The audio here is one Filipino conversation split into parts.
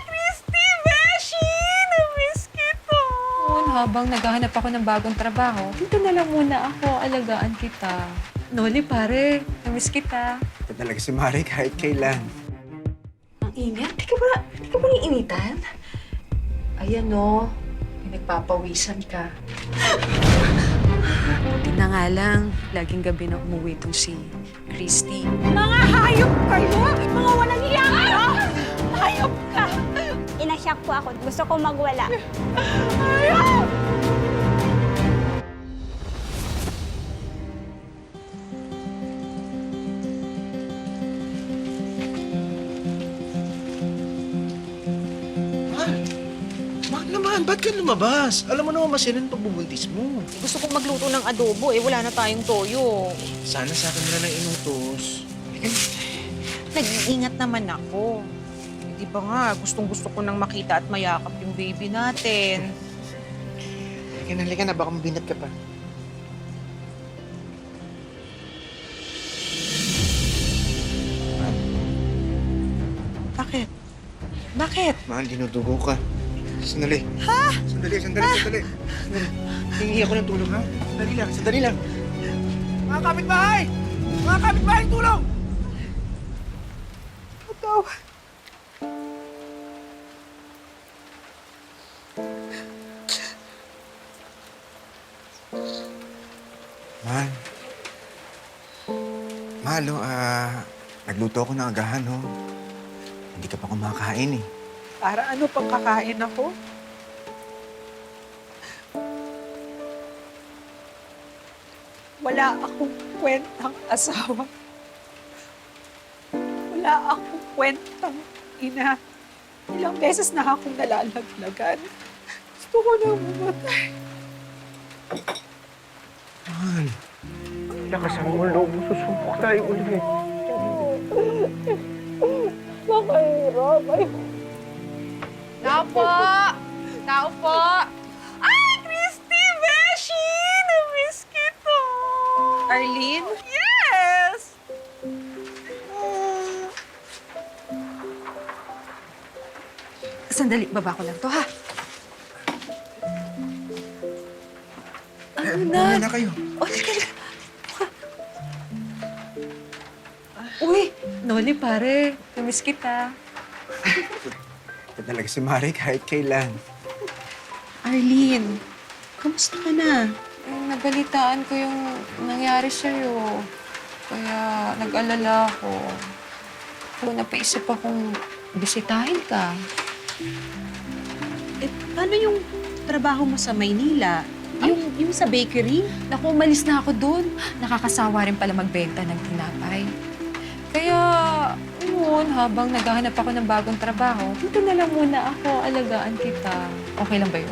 Christy! Beshi! Na-miss kita! Habang naghahanap ako ng bagong trabaho, dito na lang muna ako. Alagaan kita. Noli, pare. Na-miss kita. Ito talaga si Mari kahit kailan. Ang init? Di ka ba initan? Ayan, no. Nagpapawisan ka. Buti na nga lang, laging gabi na umuwi itong si Christy. Mga hayop kayo! Mga walang hiya kayo! Hayop ka! Inasyak po ako. Gusto ko magwala. Hayop! Mahal naman, ba't ka lumabas? Alam mo naman masinin pagbubuntis mo. Gusto kong magluto ng adobo wala na tayong toyo. Sana sa akin na lang inutos. Nag-iingat naman ako. Di ba nga, gustong-gusto ko nang makita at mayakap yung baby natin. Halika na, baka mabinat ka pa. Bakit? Bakit? Mahal, dinudugo ka. Sandali. Ha? Sandali. Hingi ako ng tulong, ha? Sandali lang. Mga kapitbahay! Tulong! Ikaw. Mahal. Mahal, nagluto ako ng agahan, ho. Hindi ka pa kumakain, eh. Para ano pang kakain ako? Wala akong kwentang asawa. Wala akong kwentang ina. Ilang beses na akong nalalaglagan. Gusto ko na mamatay. Mahal. Lakas ang ulo mo. Susubok tayo ulit. Makahirap. Tao po! Ay, Christy! Beshi! Na-miss kita! Arlene? Yes! Sandali, baba ko lang to, ha? Ano na kayo? Oh, lika. Uy, Noli, pare. Na-miss kita. Ito talaga si Mari kahit kailan. Arlene, kamusta ka na? Nabalitaan ko yung nangyari sa'yo. Kaya nag-alala ako. Kung napaisip akong bisitahin ka. Paano yung trabaho mo sa Maynila? Yung sa bakery? Naku, umalis na ako doon. Nakakasawa rin pala magbenta ng tinapay. Kaya, yun, habang naghahanap ako ng bagong trabaho, dito na lang muna ako. Alagaan kita. Okay lang ba yun?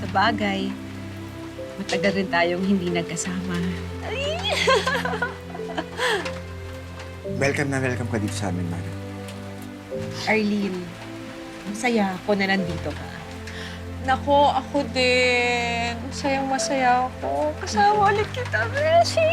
Sa bagay, matagal rin tayong hindi nagkasama. Welcome ka dito sa amin, Mari. Arlene, masaya ako na nandito ka. Nako, ako din. Masayang-masaya ako. Kasama ulit kita, Beshi!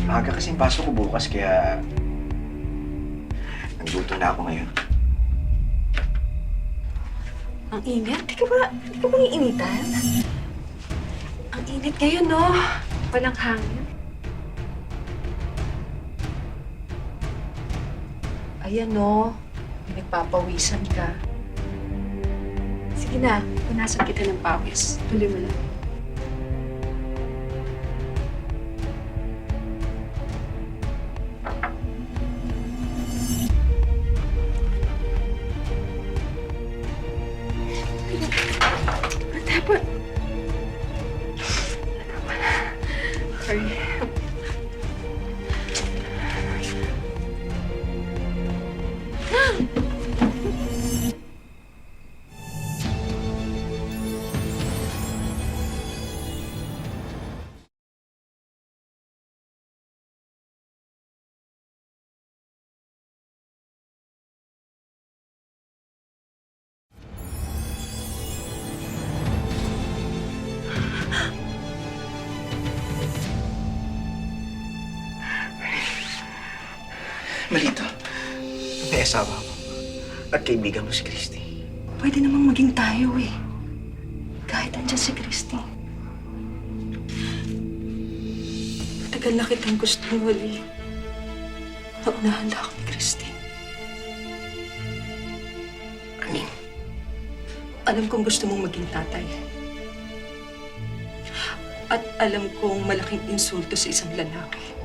Maaga kasing pasok ko bukas, kaya nagluto na ako ngayon. Ang init? Di ka ba iinitan? Ang init ngayon, no? Walang hangin. Ayan, no? Nagpapawisan ka. Sige na, punasan kita ng pawis. Tuloy mo lang. Malito. May asawa ko. At kaibigan mo si Christy. Pwede namang maging tayo eh. Kahit andyan si Christy. Matagal na kitang gusto, Wally. Naunahan na ako ni Christy. Aning, Alam kong gusto mong maging tatay. At alam kong malaking insulto sa isang lalaki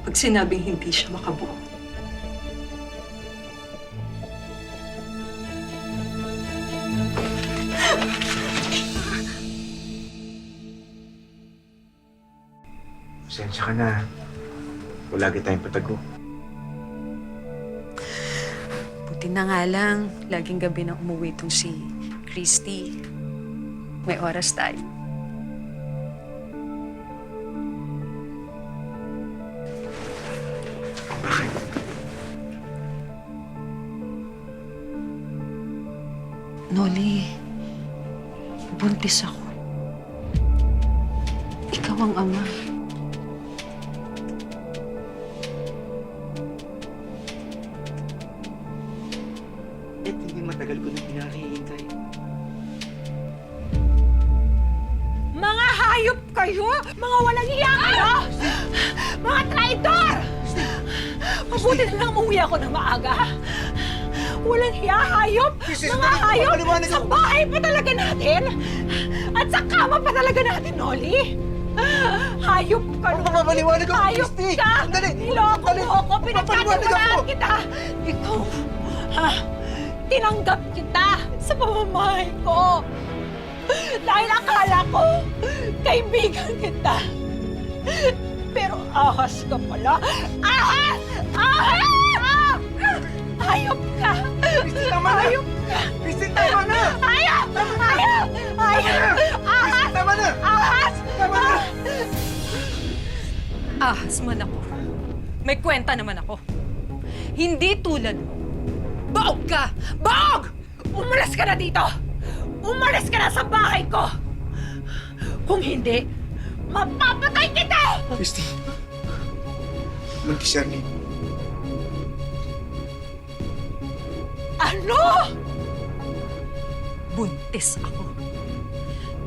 pag sinabing hindi siya makabuo. pasensya ka na. Wala tayong patago. Buti na nga lang, laging gabi na umuwi itong si Christy. May oras tayo. Bakit? Noli, buntis ako. Ikaw ang ama. Hindi matagal ko na pinakihintay. Mga hayop kayo! Mga walang hiya kayo! Mga traitor! Mabuti na lang umuwi ako ng maaga. Walang hiya, hayop! Mrs. Mga hayop! Maliwanag Sa ako. bahay pa talaga natin! At sa kama pa talaga natin, Noli! Hayop ka! Ano ba maliwanag ako, Hayop Christy? ka! Sandali! Niloko Sandali! mo ako! Papaliwanag Pinagkatiwalaan ako! kita! Ikaw, ha? Tinanggap kita sa pamamahay ko! Dahil akala ko, kaibigan kita. Pero ahas ka pala. Ahas! Ahas! Hayop ka! Christy, tama na! Hayop ka! Christy, tama na! Hayop! Hayop! Hayop! Ahas! Tama na! Ahas! Tama na! Ahas man ako. May kwenta naman ako. Hindi tulad mo. Baog ka! Baog! Umalis ka na dito! Umalis ka na sa bahay ko! Kung hindi, mapapatay kita! Christy. Buntis si Arlene. Ano? Buntis ako.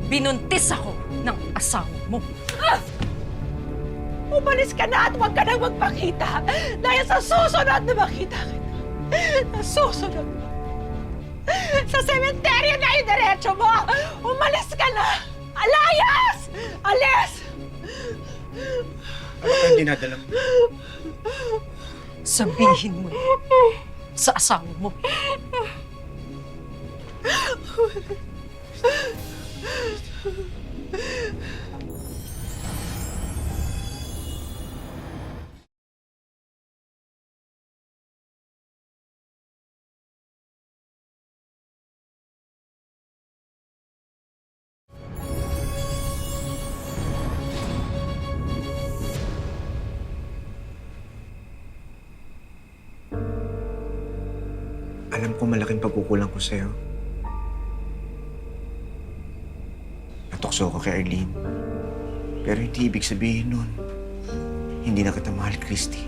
Binuntis ako ng asawa mo. Umalis ka na at huwag ka nang magpakita dahil sa susunod na makita kita. Sa susunod. Sa sementeryo na yung diretso mo! Umalis ka na! Alayas! Alis! Ano ka hindi nadala mo? Sabihin mo sa asawa mo. Alam ko malaking pagkukulang ko sa'yo. Natukso ko kay Arlene. Pero hindi ibig sabihin nun, hindi na kita mahal, Christy.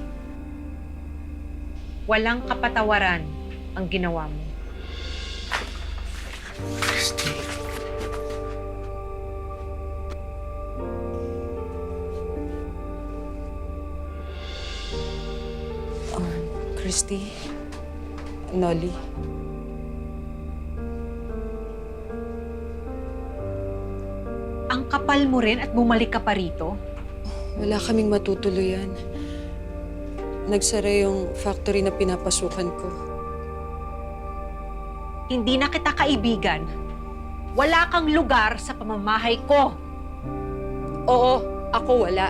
Walang kapatawaran ang ginawa mo. Christy. Christy, Noli, Ang kapal mo rin at bumalik ka pa rito? wala kaming matutuluyan. Nagsara yung factory na pinapasukan ko. Hindi na kita kaibigan. Wala kang lugar sa pamamahay ko. Oo, ako wala.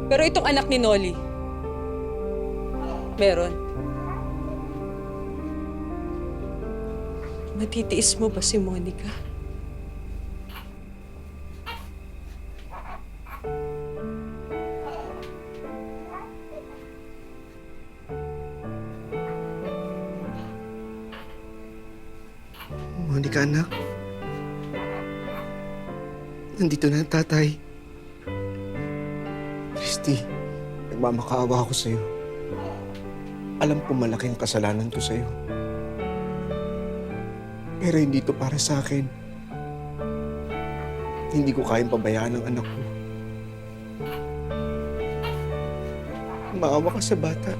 Pero itong anak ni Noli, meron. Matitiis mo ba si Monica? Monica, anak. Nandito na ang tatay. Christy, Nagmamakaawa ako sa'yo. Alam ko malaking kasalanan ko sa'yo. Pero hindi to para sa akin. Hindi ko kayang pabayaan ang anak ko. Maawa ka sa bata.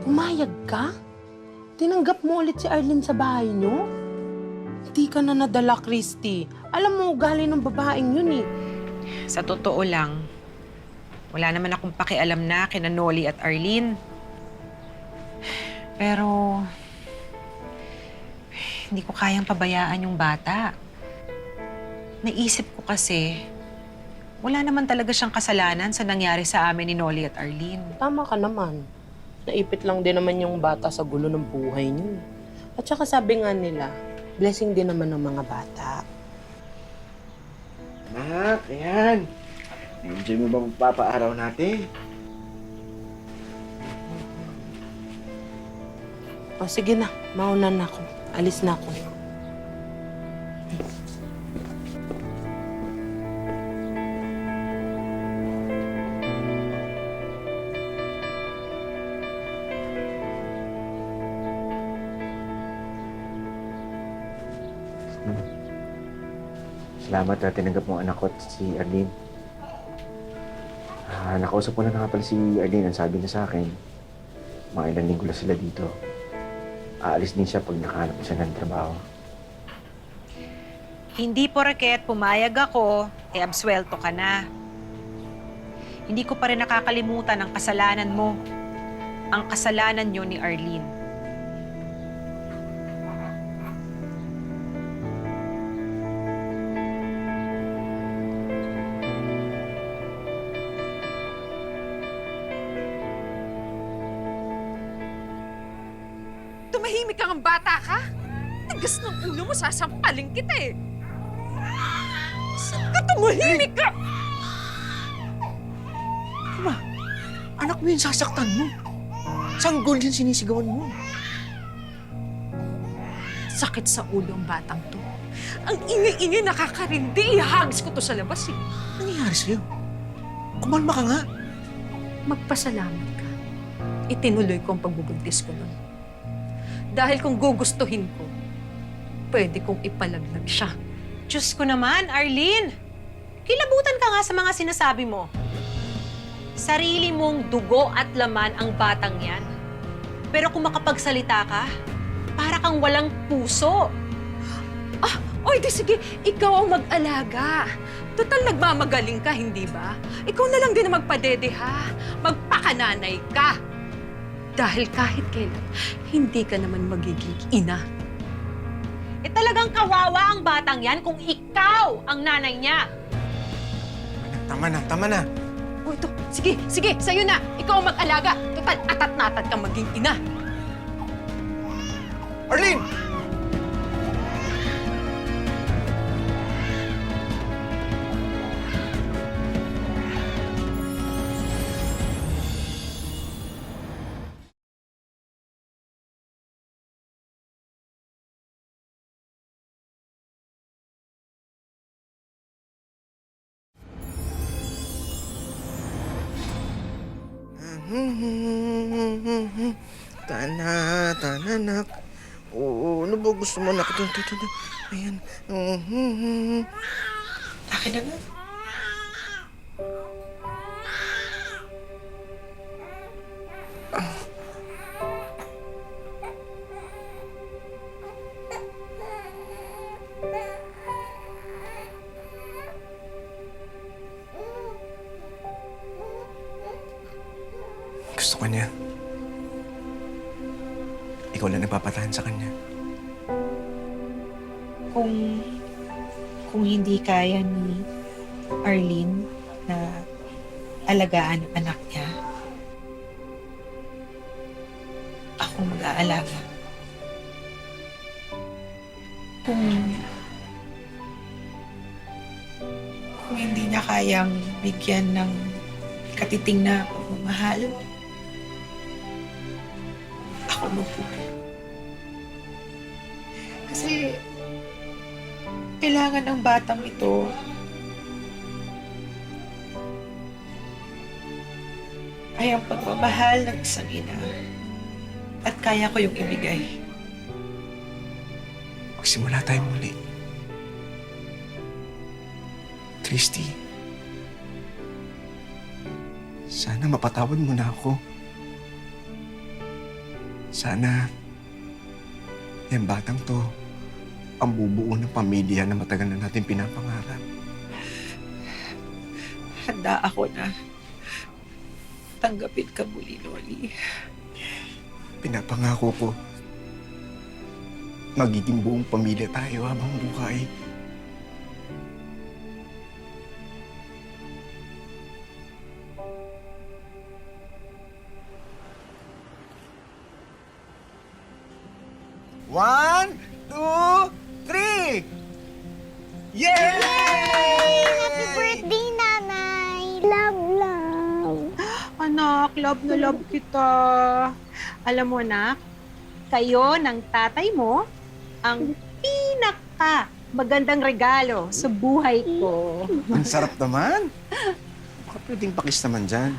Pumayag ka? Tinanggap mo ulit si Arlene sa bahay niyo? Hindi ka na nadala, Christy. Alam mo, ugali ng babaeng yun eh. Sa totoo lang, wala naman akong pakialam na kina Noli at Arlene. Pero, hindi ko kayang pabayaan yung bata. Naisip ko kasi, wala naman talaga siyang kasalanan sa nangyari sa amin ni Noli at Arlene. Tama ka naman. Naipit lang din naman yung bata sa gulo ng buhay niyo. At saka sabi nga nila, blessing din naman ng mga bata. Anak, ayan. Enjoy mo ba magpapaaraw natin? O sige na, mauna na ako. Alis na ako. Salamat na tinanggap mo ang anak ko at si Arlene. Nakausap ko na nga pala si Arlene. Ang sabi niya sa akin, mga ilang linggo lang sila dito. Aalis din siya pag nakahanap siya ng trabaho. Hindi porket pumayag ako, absuelto ka na. Hindi ko pa rin nakakalimutan ang kasalanan mo. Ang kasalanan niyo ni Arlene. Tumahimik kang bata ka? Tigas ng ulo mo, sasampaling kita eh. Saan ka tumahimik ka? Ma, anak mo yung sasaktan mo. Sanggol yan sinisigawan mo. Sakit sa ulo ang batang to. Ang ingay-ingay nakakarindi. Ihags ko to sa labas eh. Ano nangyayari sa'yo? Kumalma ka nga. Magpasalamat ka. Itinuloy ko ang pagbubuntis ko nun. Dahil kung gugustuhin ko, pwede kong ipalaglag siya. Diyos ko naman, Arlene! Kilabutan ka nga sa mga sinasabi mo. Sarili mong dugo at laman ang batang yan. Pero kung makapagsalita ka, para kang walang puso. Oy, di sige, ikaw ang mag-alaga. Total, nagmamagaling ka, hindi ba? Ikaw na lang din ang magpadede, ha? Magpakananay ka. Dahil kahit kailan, hindi ka naman magiging ina. Eh talagang kawawa ang batang yan kung ikaw ang nanay niya. Tama na, tama na. O ito, sige, sa'yo na. Ikaw ang mag-alaga. Total, atat-natat kang maging ina. Arlene! Tananak. Oo, ano ba gusto mo, anak? Ito. Ayan. Akin na nga. Gusto ko niya. Ikaw lang nagpapatahan sa kanya. Kung hindi kaya ni Arlene na alagaan ang anak niya, ako mag-aalaga. Kung hindi niya kayang bigyan ng katiting na pagmamahal, ako magpupo. Kasi kailangan ng batang ito ay ang pagmamahal ng isang ina. At kaya ko yung ibigay. Magsimula tayo muli. Christy, sana mapatawad mo na ako. Sana yung batang to ang bubuo ng pamilya na matagal na natin pinapangarap. Handa ako na tanggapin ka muli, Loli. Pinapangako ko, magiging buong pamilya tayo habang buhay. One, two, three! Yay! Happy birthday, Nanay! Love, love! Anak, love na love kita. Alam mo, anak, kayo ng tatay mo ang pinaka magandang regalo sa buhay ko. Ang sarap naman. Baka pwedeng pakis naman dyan.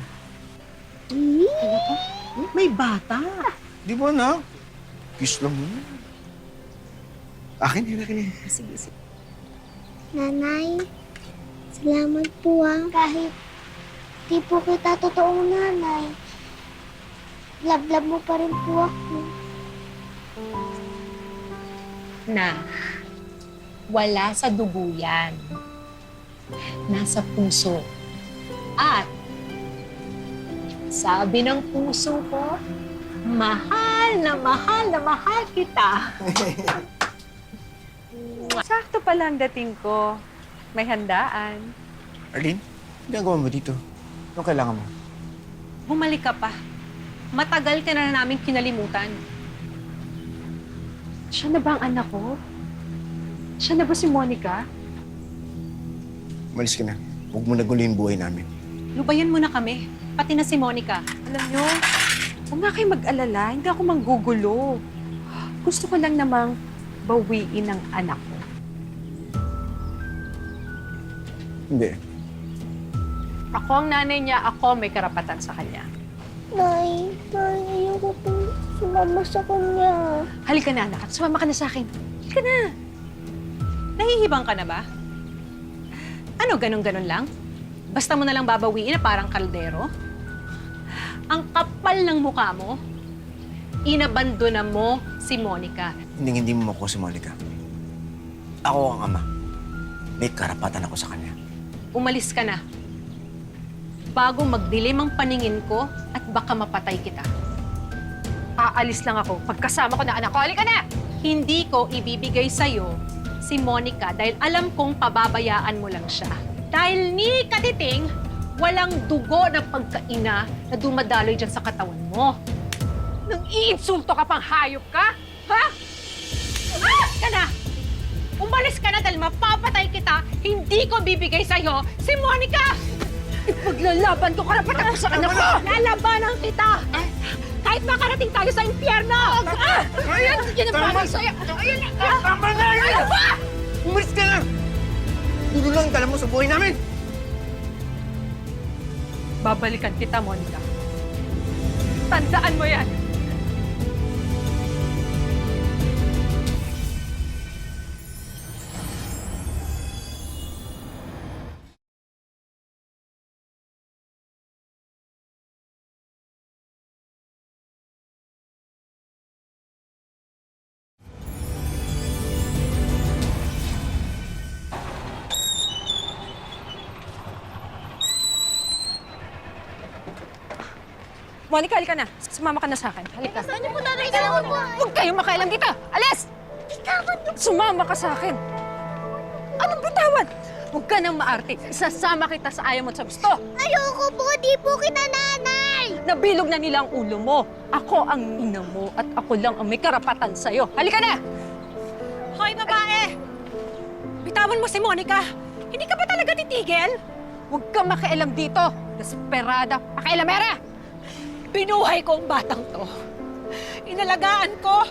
May bata. Di ba na? Kiss lang mo. Akin yun. Sige, sige. Nanay, salamat po kahit di po kita totoong nanay. Love mo pa rin po ako. Na, wala sa dugo yan. Nasa puso. At, sabi ng puso ko, mahal na mahal na mahal kita. Sakto pala ang dating ko. May handaan. Arlene, ginagawa mo dito? Anong kailangan mo? Bumalik ka pa. Matagal ka na namin kinalimutan. Siya na ba ang anak ko? Siya na ba si Monica? Umalis ka na. Huwag mo nagulo yung buhay namin. Lubayan mo na kami. Pati na si Monica. Alam nyo, huwag nga kayo mag-alala. Hindi ako manggugulo. Gusto ko lang namang bawiin ang anak ko. Hindi. Ako ang nanay niya, ako may karapatan sa kanya. Nay, ayoko po sumama sa kanya. Halika na, anak. Sumama ka na sa akin. Halika na. Nahihibang ka na ba? Ano, ganun-ganun lang? Basta mo na lang babawiin na parang kaldero? Ang kapal ng mukha mo, inabandona mo si Monica. Hindi mo ako si Monica. Ako ang ama. May karapatan ako sa kanya. Umalis ka na. Bago magdilim ang paningin ko at baka mapatay kita. Aalis lang ako. Pagkasama ko na anak ko, halika na! Hindi ko ibibigay sa'yo si Monica dahil alam kong pababayaan mo lang siya. Dahil ni Katiting, walang dugo ng pagkaina na dumadaloy dyan sa katawan mo. Nang iinsulto ka pang hayop ka? Ha? Umalis ka na! Umalis ka na dahil mapapatay kita, hindi ko bibigay sa'yo si Monica! Ipaglalaban ko karapatan ko sa anak ko! Lalabanan kita! Kahit makarating tayo sa impyerno! Ayan! Yan ang bagay sa'yo! Ayan! Tama na yan! Ano ba? Umalis ka na! Puro lang dala mo sa buhay namin! Babalikan kita, Monica. Tandaan mo yan! Monica, halika na. Sumama ka na sa akin. Halika. Ano po nanay? Salamat po. Huwag kayong makailam dito! Alis! Sumama ka sa akin. Anong bitawan? Huwag ka nang maarte. Isasama kita sa ayaw mo at sa gusto. Ayoko po, di po kita nanay. Nabilog na nila ang ulo mo. Ako ang ina mo at ako lang ang may karapatan sa'yo. Halika na! Hoy, babae! Bitawan mo si Monica! Hindi ka ba talaga titigil? Huwag kang makialam dito. Desperada. Pakialamera! Binuhay ko ang batang to. Inalagaan ko.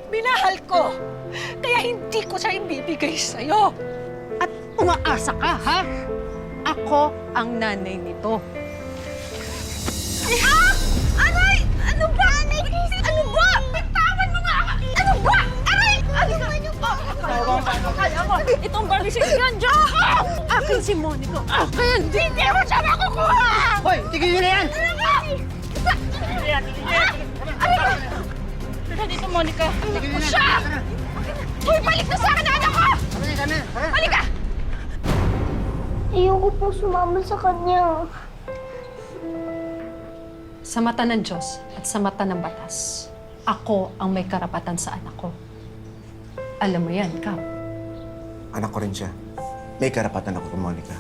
Minahal ko. Kaya hindi ko siya ibibigay sa'yo. At umaasa ka, ha? Ako ang nanay nito. Aray! Ano ba? Ano ba? Bitawan mo nga! Ano ba? Aray! Ano ba? Kaya mo, itong balisig yan, Diyan! Akin si Monica. Akin! Hindi mo siya makukuha! Hoy, tigil nyo na yan! Dito, Monica. Tigil nyo na! Siya! Tara. Uy, balik na sa akin, anak ko! Tara. Balik ka! Ayoko po sumama sa kanya. Sa mata ng Diyos at sa mata ng batas, ako ang may karapatan sa anak ko. Alam mo yan, Kap. Anak ko rin siya. May karapatan ako kay Monica.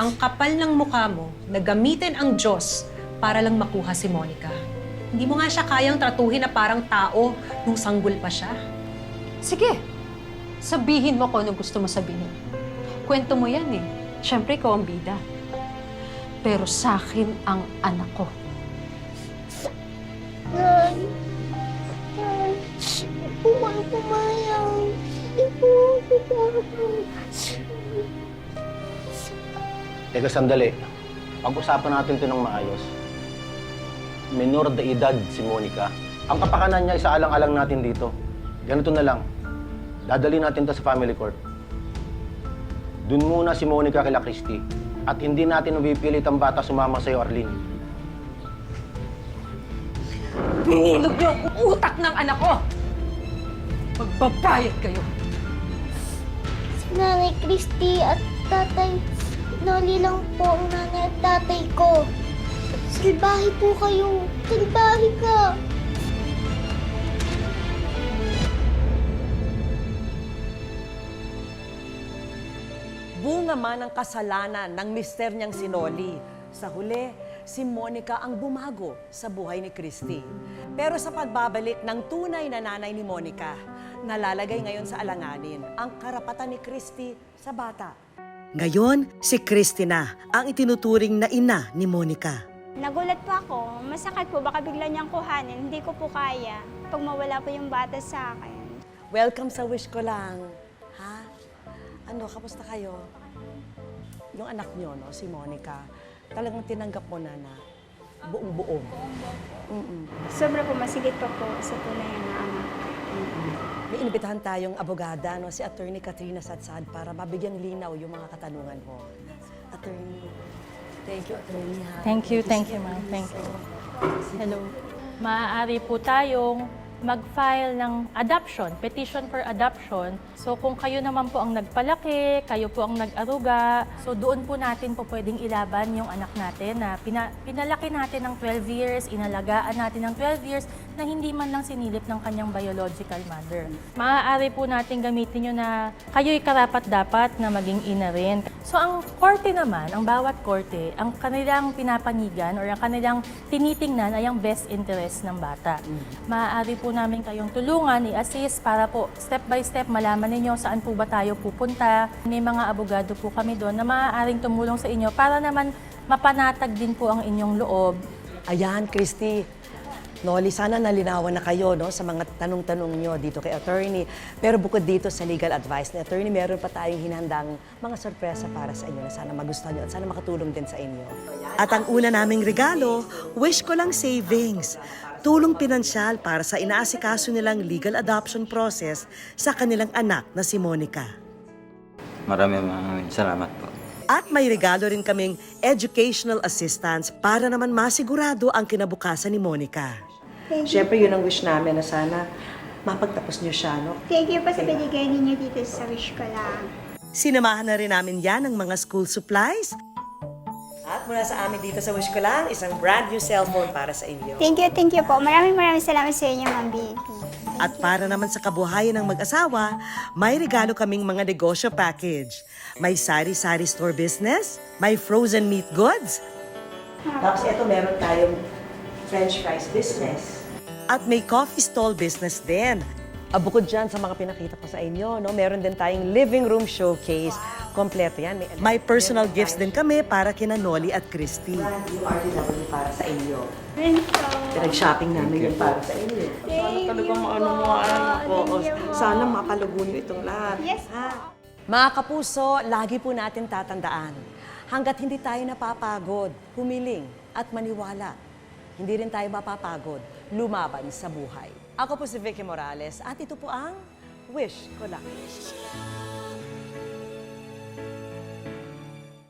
Ang kapal ng mukha mo na gamitin ang Diyos para lang makuha si Monica. Hindi mo nga siya kayang tratuhin na parang tao nung sanggol pa siya. Sige, sabihin mo kung ano gusto mo sabihin. Kwento mo yan eh. Siyempre, ikaw ang bida. Pero sa akin ang anak ko. Nay, Nay, hindi po kayo pumayang. Hindi po ako pumayang. Teka, sandali. Pag-usapan natin ito ng maayos. Menor de edad si Monica. Ang kapakanan niya, isaalang-alang natin dito. Ganito na lang. Dadali natin to sa family court. Doon muna si Monica kila Christy. At hindi natin mapipilit ang bata sumama sa'yo, Arlene. Binilog niyo ang utak ng anak ko! Magbabayad kayo! Si Nanay Christy at Tatay Noli lang po ang nanay at tatay ko. Salbahe po kayo. Salbahe ka. Bunga man ang kasalanan ng mister niyang si Noli. Sa huli, si Monica ang bumago sa buhay ni Christy. Pero sa pagbabalik ng tunay na nanay ni Monica, nalalagay ngayon sa alanganin ang karapatan ni Christy sa bata. Ngayon, si Christy na ang itinuturing na ina ni Monica. Nagulat po ako. Masakit po. Baka bigla niyang kuhanin. Hindi ko po kaya. Pag mawala po yung bata sa akin. Welcome sa Wish Ko Lang. Ha? Ano, kamusta kayo? Yung anak niyo, no, si Monica, talagang tinanggap mo na buong-buo. Sobra po masigit pa po sa tunay na anak. May inibitahan tayong abogada, no, si Attorney Katrina Satsad, para mabigyang linaw yung mga katanungan mo. Attorney, thank you, Attorney. Ha? Thank you, ma'am. Thank you. Hello. Maaari po tayong mag-file ng adoption, petition for adoption. So kung kayo naman po ang nagpalaki, kayo po ang nag-aruga, so doon po natin po pwedeng ilaban yung anak natin na pinalaki natin ng 12 years, inalagaan natin ng 12 years na hindi man lang sinilip ng kanyang biological mother. Maaari po natin gamitin yun na kayo'y karapat-dapat na maging ina rin. So ang korte naman, ang bawat korte, ang kanilang pinapanigan or ang kanilang tinitingnan ay ang best interest ng bata. Maaari po namin kayong tulungan, i-assist para po step by step malaman ninyo saan po ba tayo pupunta. May mga abogado po kami doon na maaaring tumulong sa inyo para naman mapanatag din po ang inyong loob. Ayan, Christy. Noli, sana nalinawan na kayo, no, sa mga tanong-tanong nyo dito kay Attorney. Pero bukod dito sa legal advice ni Attorney, meron pa tayong hinandang mga sorpresa para sa inyo na sana magustuhan nyo at sana makatulong din sa inyo. At ang una naming regalo, Wish Ko Lang Savings. Tulong pinansyal para sa inaasikaso nilang legal adoption process sa kanilang anak na si Monica. Maraming salamat po. At may regalo rin kaming educational assistance para naman masigurado ang kinabukasan ni Monica. Siyempre, yun ang wish namin na sana mapagtapos niyo siya, no? Thank you po sa binigay ninyo dito sa Wish Ko Lang. Sinamahan na rin namin yan ng mga school supplies. At mula sa amin dito sa Wish Ko Lang, isang brand new cellphone para sa inyo. Thank you po. Maraming salamat sa inyo, Ma'am Baby. At para naman sa kabuhayan ng mag-asawa, may regalo kaming mga negosyo package. May sari-sari store business, may frozen meat goods, Tapos ito, meron tayong French fries business. at may coffee stall business din. Bukod dyan sa mga pinakita ko sa inyo, no, meron din tayong living room showcase. Kompleto yan. May personal gifts din kami para kina Noli at Christy. Yung RTW para sa inyo. Thank you. Pinag-shopping namin yun para sa inyo. Sana talagang Sana mapalugo niyo itong lahat. Yes ha? Mga kapuso, lagi po natin tatandaan. Hanggat hindi tayo napapagod, humiling at maniwala, hindi rin tayo mapapagod lumaban sa buhay. Ako po si Vicky Morales at ito po ang Wish Ko Lang.